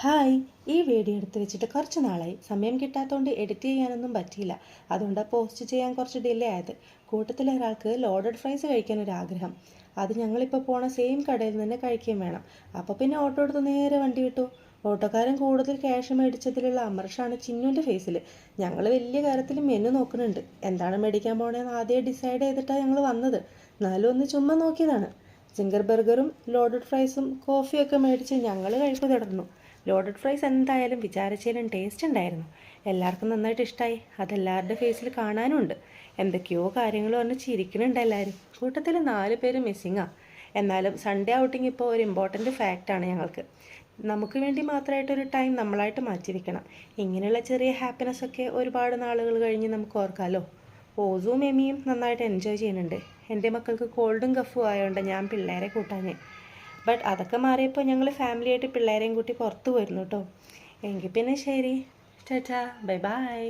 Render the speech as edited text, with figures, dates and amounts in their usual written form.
Hi, ഈ video എടുത്ത് വെച്ചിട്ട് കുറച്ച് നാളായി. സമയം കിട്ടാത്തതുകൊണ്ട് എഡിറ്റ് ചെയ്യാനൊന്നും പറ്റിയില്ല. അതുകൊണ്ട് പോസ്റ്റ് ചെയ്യാൻ കുറച്ച് ഡിലേ ആയത്. കൂട്ടത്തിലൊരാൾക്ക് ലോഡഡ് ഫ്രൈസ് കഴിക്കാനൊരാഗ്രഹം. അത് ഞങ്ങളിപ്പോൾ പോണ സെയിം കടയിൽ നിന്ന് തന്നെ കഴിക്കുകയും വേണം. അപ്പോൾ പിന്നെ ഓട്ടോ എടുത്ത് നേരെ വണ്ടി വിട്ടു. ഓട്ടോക്കാരൻ കൂടുതൽ ക്യാഷ് മേടിച്ചതിലുള്ള അമർഷാണ് ചിന്നുവിൻ്റെ ഫേസിൽ. ഞങ്ങൾ വലിയ കാര്യത്തിൽ മെനു നോക്കുന്നുണ്ട്. എന്താണ് മേടിക്കാൻ പോകണമെന്ന് ആദ്യം ഡിസൈഡ് ചെയ്തിട്ടാണ് ഞങ്ങൾ വന്നത്. എന്നാലും ഒന്ന് ചുമ്മാ നോക്കിയതാണ്. സിംഗർ ബർഗറും ലോഡഡ് ഫ്രൈസും കോഫിയൊക്കെ മേടിച്ച് ഞങ്ങൾ കഴിപ്പ് തുടർന്നു. ലോഡഡ് ഫ്രൈസ് എന്തായാലും വിചാരിച്ചതിലും ടേസ്റ്റ് ഉണ്ടായിരുന്നു. എല്ലാവർക്കും നന്നായിട്ട് ഇഷ്ടമായി. അതെല്ലാവരുടെ ഫേസിൽ കാണാനുമുണ്ട്. എന്തൊക്കെയോ കാര്യങ്ങൾ പറഞ്ഞ് ചിരിക്കുന്നുണ്ട് എല്ലാവരും. കൂട്ടത്തിൽ 4 പേര് മിസ്സിങ്ങാണ്. എന്നാലും സൺഡേ ഔട്ടിങ് ഇപ്പോൾ ഒരു ഇമ്പോർട്ടൻറ്റ് ഫാക്റ്റാണ് ഞങ്ങൾക്ക്. നമുക്ക് വേണ്ടി മാത്രമായിട്ടൊരു ടൈം നമ്മളായിട്ട് മാറ്റി വെക്കണം. ഇങ്ങനെയുള്ള ചെറിയ ഹാപ്പിനെസ്സൊക്കെ ഒരുപാട് നാളുകൾ കഴിഞ്ഞ് നമുക്ക് ഓർക്കാമല്ലോ. ഓസും എമിയും നന്നായിട്ട് എൻജോയ് ചെയ്യുന്നുണ്ട്. എൻ്റെ മക്കൾക്ക് കോൾഡും കഫും ആയതുകൊണ്ട് ഞാൻ പിള്ളേരെ കൂട്ടാഞ്ഞ്. ബട്ട് അതൊക്കെ മാറിയപ്പോൾ ഞങ്ങൾ ഫാമിലിയായിട്ട് പിള്ളേരെയും കൂട്ടി പുറത്ത് പോയിരുന്നു കേട്ടോ. എങ്കിൽ പിന്നെ ശരി, ടാറ്റാ, ബൈ ബൈ.